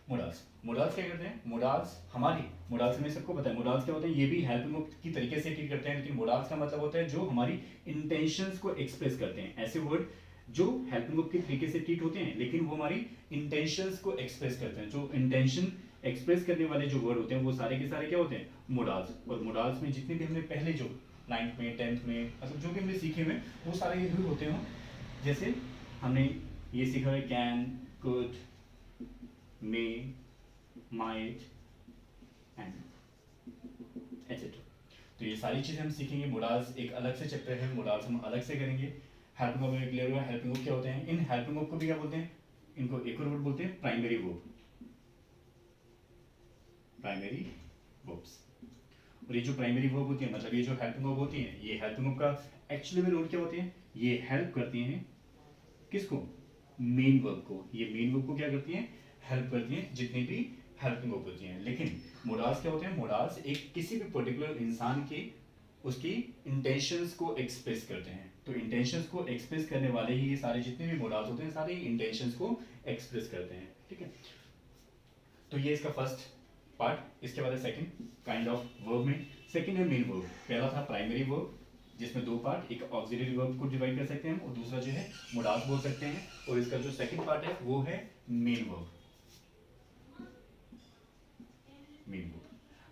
मोडाल्स, मोडाल्स क्या करते हैं, मोडाल्स हमारी, मोडाल्स में सबको पता है मोडाल्स क्या होते हैं, ये भी हेल्पिंग वर्ब की तरीके से ट्रीट करते हैं। लेकिन मोडाल्स का मतलब होता है जो हमारी इंटेंशंस को एक्सप्रेस करते हैं। ऐसे वर्ड जो हेल्पिंग वर्ब के तरीके से ट्रीट होते हैं लेकिन वो हमारी इंटेंशंस को एक्सप्रेस करते हैं। जो इंटेंशन एक्सप्रेस करने वाले जो वर्ड होते हैं वो सारे के सारे क्या होते हैं, मोडाल्स। और मोडाल्स में जितने भी हमने पहले जो 9th में 10th में मतलब जो भी हमने सीखे हुए वो सारे ये होते हैं। जैसे हमने ये सीखा है can, could, may, might and etcetera. तो ये सारी चीजें हम सीखेंगे। मोडाल्स एक अलग से चैप्टर है, मोडाल्स हम अलग से करेंगे। हेल्पिंग वर्ब में क्लियर हुआ। हेल्पिंग वर्ब क्या होते हैं, इन हेल्पिंग वर्ब को भी क्या बोलते हैं, इनको एक और वर्ड बोलते हैं प्राइमरी वर्ब, प्राइमरी वर्ब्स। और ये जो प्राइमरी वर्ब होती है मतलब ये जो हेल्पिंग वर्ब होती है, ये हेल्पिंग वर्ब का एक्चुअली में रोल क्या होते हैं, ये हेल्प करती हैं किसको, मेन वर्ब को। ये मेन वर्ब को क्या करती हैं, हेल्प करती हैं जितनी भी हेल्पिंग वर्ब होती हैं। लेकिन मोडाल्स क्या होते हैं, मोडाल्स एक किसी भी पर्टिकुलर इंसान के उसकी इंटेंशंस को एक्सप्रेस करते हैं। तो इंटेंशंस को एक्सप्रेस करने वाले ही ये सारे जितने भी मोडाल्स होते हैं सारे इंटेंशंस को एक्सप्रेस करते हैं। ठीक है, तो ये इसका फर्स्ट पार्ट। इसके बाद है सेकंड काइंड ऑफ वर्ब में। सेकंड है मेन वर्ब। पहला था प्राइमरी वर्ब जिसमें दो पार्ट, एक ऑक्सिलरी वर्ब को डिवाइड कर सकते हैं और दूसरा जो है मोडाल्स बोल सकते हैं। और इसका जो सेकंड पार्ट है वो है मेन वर्ब, मेन वर्ब।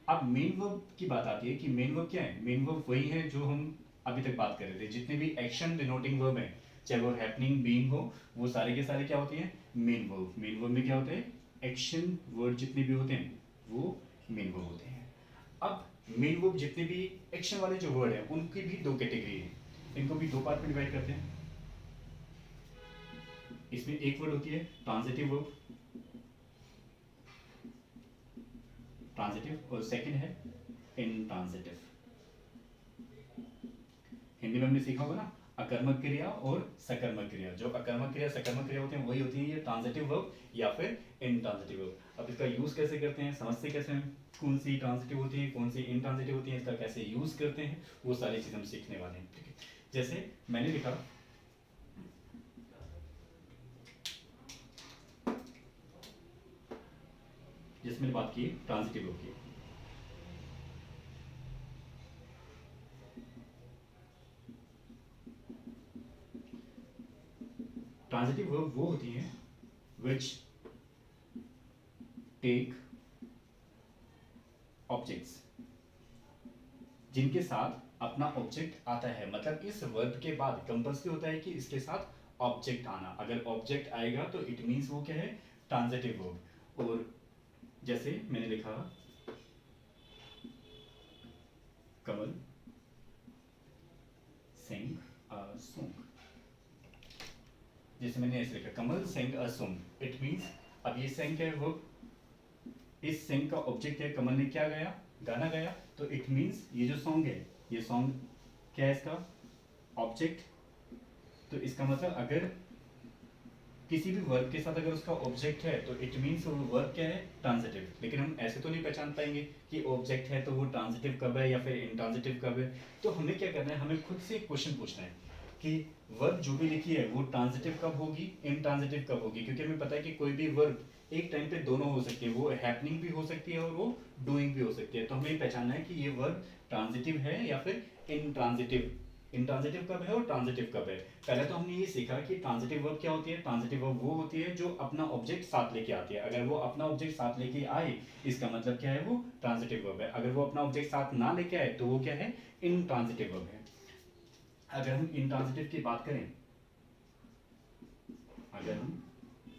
अब मेन वर्ब की बात आती है कि मेन वर्ब क्या है। मेन वर्ब वही है जो हम अभी तक बात कर रहे थे, जितने भी एक्शन डिनोटिंग वर्ब है चाहे वो हैपनिंग, बीइंग हो, वो सारे के सारे क्या होते हैं, मेन वर्ब। मेन वर्ब में क्या होते हैं, एक्शन वर्ड जितने भी होते हैं वो मेन वर्ब होते हैं। अब मेन वर्ब जितने भी एक्शन वाले जो वर्ड हैं उनकी भी दो कैटेगरी है, इनको भी दो पार्ट में डिवाइड करते हैं। इसमें एक वर्ड होती है ट्रांजिटिव वर्ब, ट्रांजिटिव, और सेकंड है इंट्रांजिटिव। हिंदी में हमने सीखा होगा ना, अकर्मक क्रिया और सकर्मक क्रिया। जो अकर्मक क्रिया सकर्मक क्रिया होती है वही होती है ये ट्रांजिटिव वर्ब या फिर इंट्रांजिटिव वर्ब। अब इसका यूज कैसे करते हैं, समझते कैसे हैं, कौन सी ट्रांजिटिव होती है कौन सी इंट्रांजिटिव होती है, इसका कैसे यूज करते हैं, वो सारी चीज हम सीखने वाले हैं। ठीक है, जैसे मैंने लिखा जैसे मैंने बात की ट्रांजिटिव वर्ब की, ट्रांजिटिव वर्ब वो होती हैं which take ऑब्जेक्ट्स, जिनके साथ अपना ऑब्जेक्ट आता है। मतलब इस वर्ब के बाद कंपल्सरी होता है कि इसके साथ ऑब्जेक्ट आना। अगर ऑब्जेक्ट आएगा तो इट मींस वो क्या है, ट्रांजिटिव वर्ब। और जैसे मैंने लिखा कमल सिंग अ सॉन्ग, जैसे मैंने ऐसे लिखा कमल सिंग अ सॉन्ग, इट मींस अब ये सिंग क्या है वर्ब, इस सिंग का ऑब्जेक्ट है, कमल ने क्या गाया, गाना गाया, तो इट मींस ये जो सॉन्ग है, ये सॉन्ग क्या है इसका ऑब्जेक्ट। तो इसका मतलब अगर किसी भी वर्ब के साथ अगर उसका ऑब्जेक्ट है तो इट मींस वो वर्ब क्या है, ट्रांजिटिव। लेकिन हम ऐसे तो नहीं पहचान पाएंगे कि ऑब्जेक्ट है तो वो ट्रांजिटिव कब है या फिर इंट्रांजिटिव कब है। तो हमें क्या करना है, हमें खुद से एक क्वेश्चन पूछना है कि वर्ब जो भी लिखी है वो ट्रांजिटिव कब होगी, इंट्रांजिटिव कब होगी। क्योंकि हमें पता है कि कोई भी वर्ब एक टाइम पे दोनों हो सकती है, वो हैपनिंग भी हो सकती है और वो डूइंग भी हो सकती है। तो हमें पहचानना है कि ये वर्ब ट्रांजिटिव है या फिर इंट्रांजिटिव इंट्रांजिटिव कब है और ट्रांजिटिव कब है। पहले तो हमने ये सीखा कि ट्रांजिटिव वर्ब क्या होती है। ट्रांजिटिव वर्ब वो होती है जो अपना ऑब्जेक्ट साथ लेके आती है। अगर वो अपना ऑब्जेक्ट साथ लेके आए इसका मतलब क्या है, वो ट्रांजिटिव वर्ब है। अगर वो अपना ऑब्जेक्ट साथ ना लेके आए तो वो क्या है, इंट्रांजिटिव वर्ब है। अगर हम इंट्रांजिटिव की बात करें, अगर हम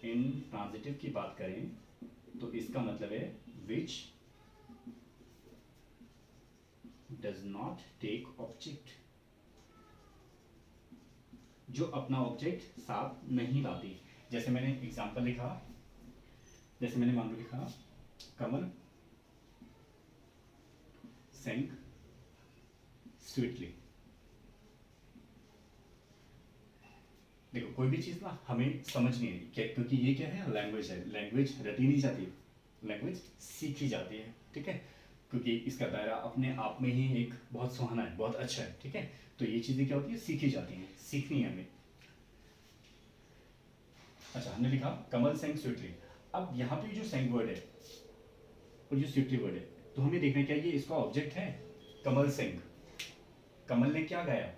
इंट्रांजिटिव की बात करें तो इसका मतलब है which does not take object, जो अपना ऑब्जेक्ट साथ नहीं लाती। जैसे मैंने एग्जांपल लिखा, जैसे मैंने मान लो लिखा कमल सेंग स्वीटली। देखो कोई भी चीज ना हमें समझ नहीं है क्योंकि ये क्या है, लैंग्वेज है। लैंग्वेज रटी नहीं जाती, लैंग्वेज सीखी जाती है, ठीक है। क्योंकि इसका दायरा अपने आप में ही एक बहुत सुहाना है, बहुत अच्छा है, ठीक है। तो ये चीजें क्या होती है, सीखी जाती हैं, सीखनी है हमें। अच्छा, हमने लिखा कमल सेंग स्वीटली। अब यहाँ पे जो सेंग वर्ड है और जो स्वीटली वर्ड है, तो हमें देखना क्या ये इसका ऑब्जेक्ट है। कमल सेंग, कमल ने क्या गाया,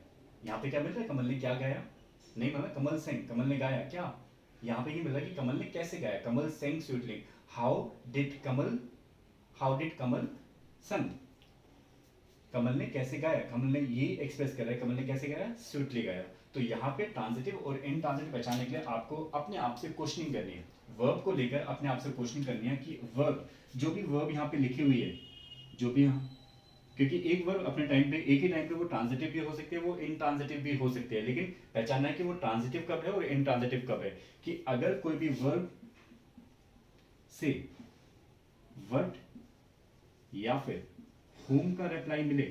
यहाँ पे क्या मिल रहा है, कमल ने क्या गाया, नहीं मतलब कमल सेंग, कमल ने गाया क्या। यहाँ पे ये मिल रहा है कि कमल ने कैसे गाया, कमल सेंग स्वीटली। हाउ डिड कमल संग, कमल ने कैसे गाया, कमल ने ये एक्सप्रेस कर रहा है कमल ने कैसे गाया, स्वीटली गाया। तो यहाँ पे ट्रांजिटिव और इनट्रांजिटिव पहचानने के लिए आपको अपने आप से क्वेश्चनिंग करनी है। वर्ब को लेकर अपने आप से क्वेश्चनिंग करनी है कि वर्ब, जो भी वर्ब यहाँ पे लिखी हुई है, जो भी क्योंकि एक वर्ब अपने टाइम पे एक ही टाइम पे वो ट्रांजिटिव भी हो सकती है, वो इनट्रांजिटिव भी हो सकती है। लेकिन पहचानना है कि वो ट्रांजिटिव कब है और इनट्रांजिटिव कब है। कि अगर कोई भी वर्ब से व्हाट या फिर whom का रिप्लाई मिले,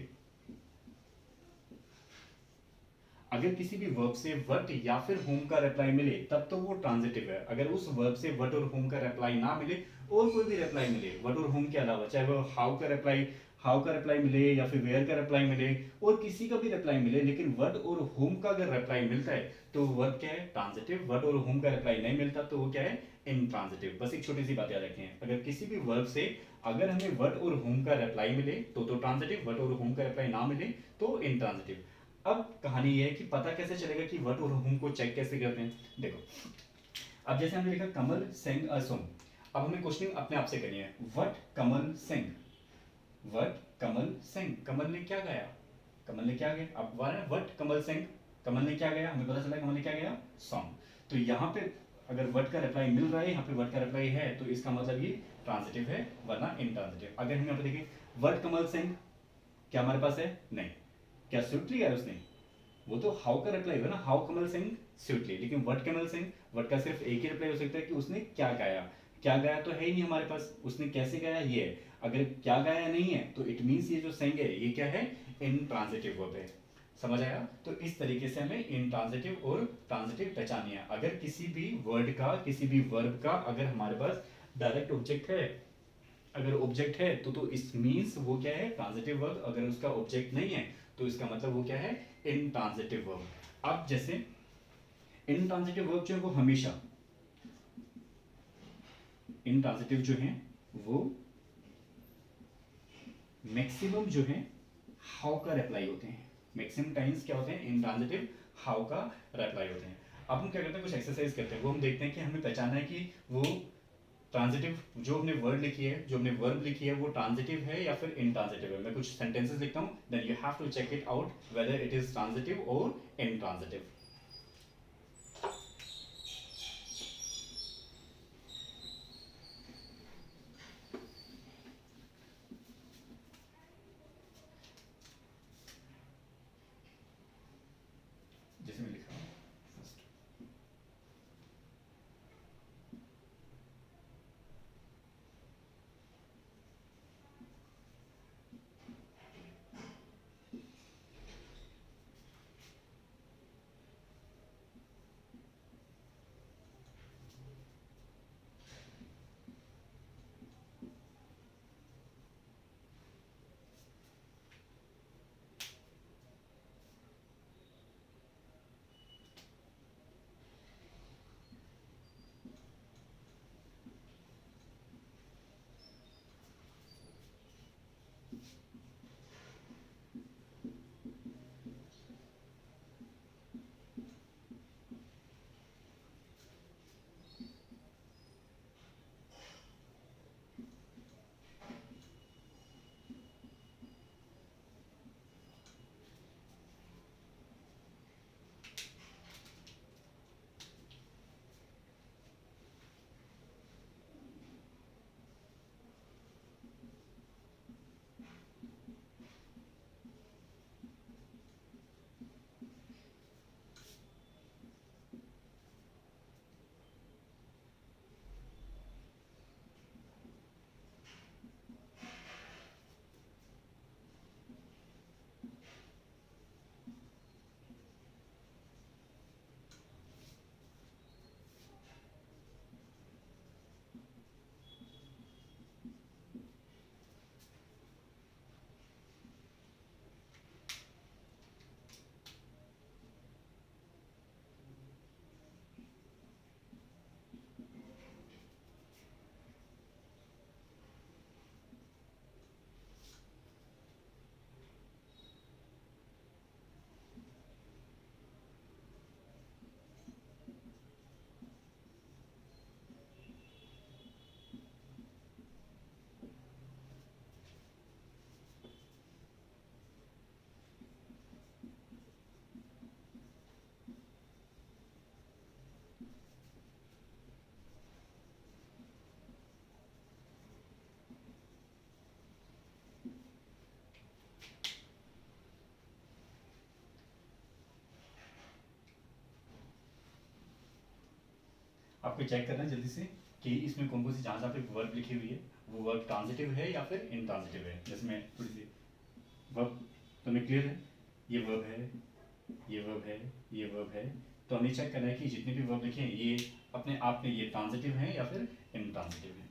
अगर किसी भी वर्ब से व्हाट या फिर whom का रिप्लाई मिले तब तो वो ट्रांजिटिव है। अगर उस वर्ब से व्हाट और whom का रिप्लाई ना मिले और कोई भी रिप्लाई मिले व्हाट और whom के अलावा, चाहे वो हाउ का रिप्लाई मिले या फिर वेयर का रिप्लाई मिले और किसी का भी रिप्लाई मिले, लेकिन व्हाट और whom का अगर रिप्लाई मिलता है तो वर्ब क्या है, ट्रांजिटिव। व्हाट और whom का रिप्लाई नहीं मिलता तो वो क्या है, इनट्रांजिटिव। बस एक छोटी सी बात याद रखें, अगर किसी भी वर्ब से अगर हमें व्हाट और whom का रिप्लाई मिले तो ट्रांजिटिव, व्हाट और whom का रिप्लाई ना मिले तो इनट्रांजिटिव। अब कहानी ये है कि पता कैसे चलेगा कि व्हाट और whom को चेक कैसे करते हैं। देखो, अब जैसे हमने लिखा कमल सेंग अ सॉन्ग, अब हमें क्वेश्चनिंग अपने आप से करनी है। व्हाट कमल सेंग, व्हाट कमल सेंग, कमल ने क्या गाया, कमल ने क्या गाया। अब व्हाट कमल सेंग, कमल ने क्या गाया, हमें पता चला कमल ने क्या गाया, सॉन्ग। तो यहाँ पे अगर व्हाट का रिप्लाई मिल रहा है, यहाँ पे व्हाट का रिप्लाई है, तो इसका मतलब ये ट्रांजिटिव है वरना इनट्रांजिटिव। अगर हम यहाँ पे देखें व्हाट कमल सेंग, क्या हमारे पास है, नहीं। क्या स्विफ्टली गाया उसने, वो तो हाउ का रिप्लाई है ना, हाउ कमल सिंह स्विफ्टली। लेकिन व्हाट कमल सिंह, व्हाट का सिर्फ एक ही रिप्लाई हो सकता है कि उसने क्या गाया। क्या गाया तो है ही नहीं हमारे पास, उसने कैसे गाया ये है। अगर क्या गाया नहीं है तो इट मींस ये जो सिंग है ये क्या है, इन ट्रांजिटिव वर्ब है। समझ आया। तो इस तरीके से हमें इन ट्रांजिटिव और ट्रांजिटिव पहचानी है। अगर किसी भी वर्ड का, किसी भी वर्ब का अगर हमारे पास डायरेक्ट ऑब्जेक्ट है, अगर ऑब्जेक्ट है तो इस मींस वो क्या है, ट्रांजिटिव वर्ब। अगर उसका ऑब्जेक्ट नहीं है तो इसका मतलब वो क्या है, इनट्रांजिटिव वर्ब। अब जैसे इनट्रांजिटिव वर्ब जो है वो हमेशा, इनट्रांजिटिव जो है वो मैक्सिमम जो है हाउ का रिप्लाई होते हैं। मैक्सिमम टाइम्स क्या होते हैं, इनट्रांजिटिव हाउ का रिप्लाई होते हैं। अब हम क्या करते हैं, कुछ एक्सरसाइज करते हैं, वो हम देखते हैं कि हमें पहचानना है कि वो ट्रांजिटिव जो हमने वर्ड लिखी है, जो हमने वर्ब लिखी है, वो ट्रांजिटिव है या फिर इनट्रांजिटिव है। मैं कुछ सेंटेंसेस लिखता हूं, then you have to check it out whether it is transitive और इनट्रांजिटिव। जैसे मैं लिखा फर्स्ट, आपको चेक करना है जल्दी से कि इसमें कौन कौन सी जहाँ जहाँ पे वर्ब लिखी हुई है वो वर्ब ट्रांजिटिव है या फिर इनट्रांजिटिव है। जैसे मैं थोड़ी सी वर्ब तो मैं क्लियर है, ये वर्ब है, ये वर्ब है, ये वर्ब है, तो हमें चेक करना है कि जितने भी वर्ब लिखे हैं ये अपने आप में ये ट्रांजिटिव हैं या फिर इनट्रांजिटिव हैं।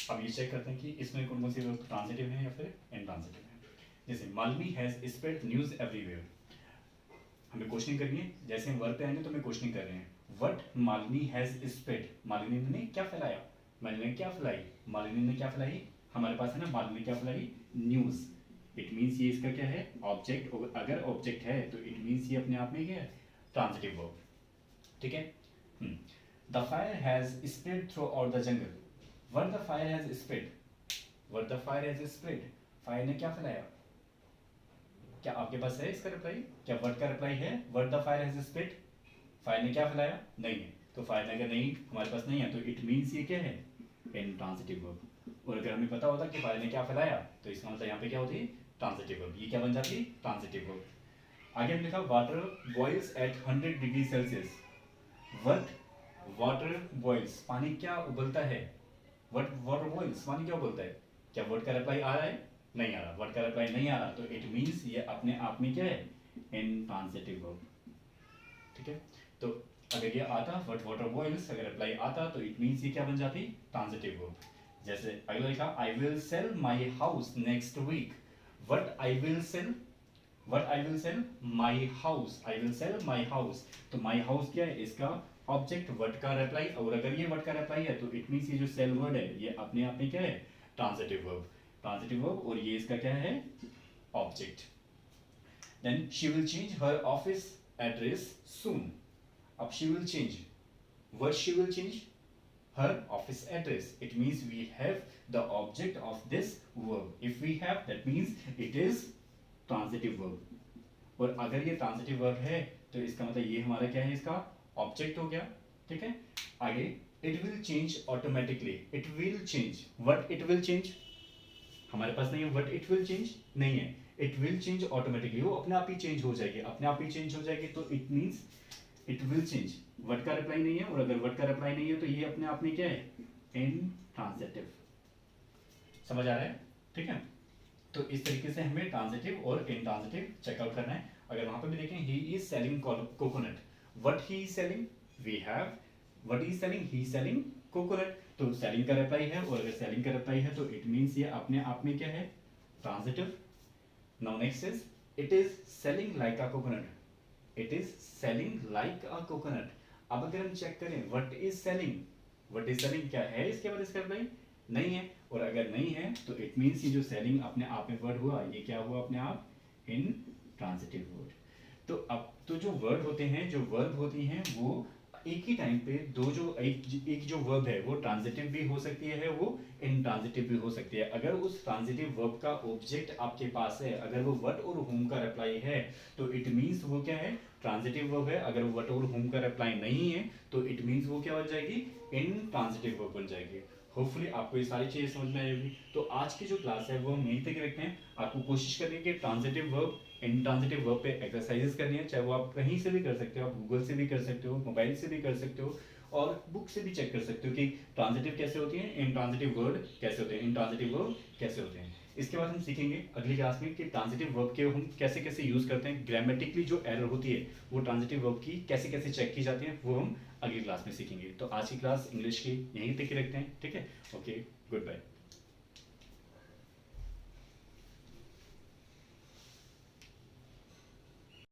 अब ये चेक करते हैं कि इसमें कौन कौन से वर्ब ट्रांजिटिव हैं या फिर इनट्रांजिटिव हैं। जैसे Malvi has spread news everywhere, हमें क्वेश्चनिंग करनी है। जैसे हम वर्ब पे आएंगे तो हमें क्वेश्चनिंग कर रहे हैं। What Malini has spread, Malini ने क्या फैलाया, मालिनी ने क्या फैलाई, मालिनी ने क्या फैलाई, हमारे पास है ना मालिनी ने क्या फैलाई, न्यूज। इट मीन्स ये इसका क्या है, ऑब्जेक्ट। अगर ऑब्जेक्ट है तो इट मीन्स ये अपने आप में क्या है, ट्रांजिटिव वर्ब। ठीक है। The fire has spread through out the jungle, what the fire has spread, what the fire has spread, fire ने क्या फैलाया। क्या आपके पास है इसका रिप्लाई, क्या वर्ड का रिप्लाई है, word the fire has spread, fire ने क्या फैलाया, नहीं है। तो फायर ने अगर नहीं हमारे पास नहीं है तो इट मीन्स ये क्या है, इनट्रांजिटिव वर्ब। और अगर हमें पता होता कि फायर ने क्या फैलाया तो इसका मतलब यहाँ पे क्या होती है, ट्रांजिटिव वर्ब। ये क्या बन जाती है, ट्रांजिटिव वर्ब। आगे हमने लिखा water boils at 100 degree Celsius, what water boils, पानी क्या उबलता है, व्हाट वाटर बॉइल्स, पानी क्या उबलता है। क्या वर्ड का रिप्लाई आ रहा है, नहीं आ रहा। वर्ड का रिप्लाई नहीं आ रहा तो इट मीन्स ये अपने आप में क्या है, इनट्रांजिटिव वर्ब। ठीक है। तो अगर ये आता व्हाट वाटर बॉइल्स, अगर रिप्लाई आता तो इट मीन्स ये क्या बन जाती, ट्रांजिटिव वर्ब। जैसे अगला लिखा I will sell my house next week, what I will sell, what I will sell my house, I will sell my house. तो माय हाउस क्या है, इसका ऑब्जेक्ट वर्ड का रिप्लाई। और अगर ये वर्ड का रिप्लाई है तो इट मीन्स ये जो सेल वर्ड है ये अपने आप में क्या है, ट्रांजिटिव वर्ब। ट्रांजिटिव वर्ब और ये इसका क्या है, object. Then she will change her office address soon. अब she will change, what she will change, her office address. It means we have the object of this verb. If we have, that means it is transitive verb. और अगर ये transitive verb है तो इसका मतलब ये हमारा क्या है, इसका ऑब्जेक्ट हो गया। ठीक है। आगे it will change automatically, it will change, what it will change, हमारे पास नहीं है व्हाट इट विल चेंज, नहीं है। इट विल चेंज ऑटोमेटिकली, वो अपने आप ही चेंज हो जाएगी, अपने आप ही चेंज हो जाएगी। तो it means it will change, word का रिप्लाई नहीं है। और अगर वर्ड का रिप्लाई नहीं है तो ये अपने आप में क्या है, इनट्रांजिटिव। समझ आ रहा है। ठीक है। तो इस तरीके से हमें ट्रांजिटिव और इनट्रांजिटिव चेकआउट करना है। अगर वहां पे भी देखें he is selling coconut, what he is selling, we have what he is selling, he is selling coconut. तो सेलिंग का रिप्लाई है और अगर सेलिंग का रिप्लाई है तो इट मींस ये अपने आप में क्या है, transitive. Now next is it is selling like a coconut, it is selling like a coconut. अब अगर हम चेक करें what is selling, what is selling क्या है इसके बाद इसका रिप्लाई नहीं है। और अगर नहीं है तो इट मीन्स ये जो सेलिंग अपने आप में वर्ड हुआ ये क्या हुआ, अपने आप इन ट्रांजिटिव वर्ड। तो अब तो जो वर्ड होते हैं, जो वर्ब होती हैं वो एक ही टाइम पे दो जो एक जो वर्ब है वो ट्रांजिटिव भी हो सकती है, वो इनट्रांजिटिव भी हो सकती है। अगर उस ट्रांजिटिव वर्ब का ऑब्जेक्ट आपके पास है, अगर वो व्हाट और whom का रिप्लाई है तो इट मींस वो क्या है, ट्रांजिटिव वर्ब है। अगर व्हाट और whom का रिप्लाई नहीं है तो इट मींस वो क्या बन जाएगी, इनट्रांजिटिव वर्ब बन जाएगी। होपफुली आपको ये सारी चीजें समझ में आई होगी। तो आज की जो क्लास है वो हम यहीं तक रखते हैं। आपको कोशिश करनी है कि ट्रांजिटिव वर्ब इनट्रांजिटिव वर्ब पे एक्सरसाइजेस करनी है, चाहे वो आप कहीं से भी कर सकते हो, आप गूगल से भी कर सकते हो, मोबाइल से भी कर सकते हो और बुक से भी चेक कर सकते हो कि ट्रांजिटिव कैसे होती है, इनट्रांजिटिव वर्ड कैसे होते हैं, इनट्रांजिटिव वर्ब कैसे होते हैं। इसके बाद हम सीखेंगे अगली क्लास में कि ट्रांजिटिव वर्ब के हम कैसे कैसे यूज करते हैं, ग्रामेटिकली जो एरर होती है वो ट्रांजिटिव वर्ब की कैसे कैसे चेक की जाती है, वो हम अगली क्लास में सीखेंगे। तो आज की क्लास इंग्लिश की यहीं तक ही रखते हैं। ठीक है, ओके, गुड बाय।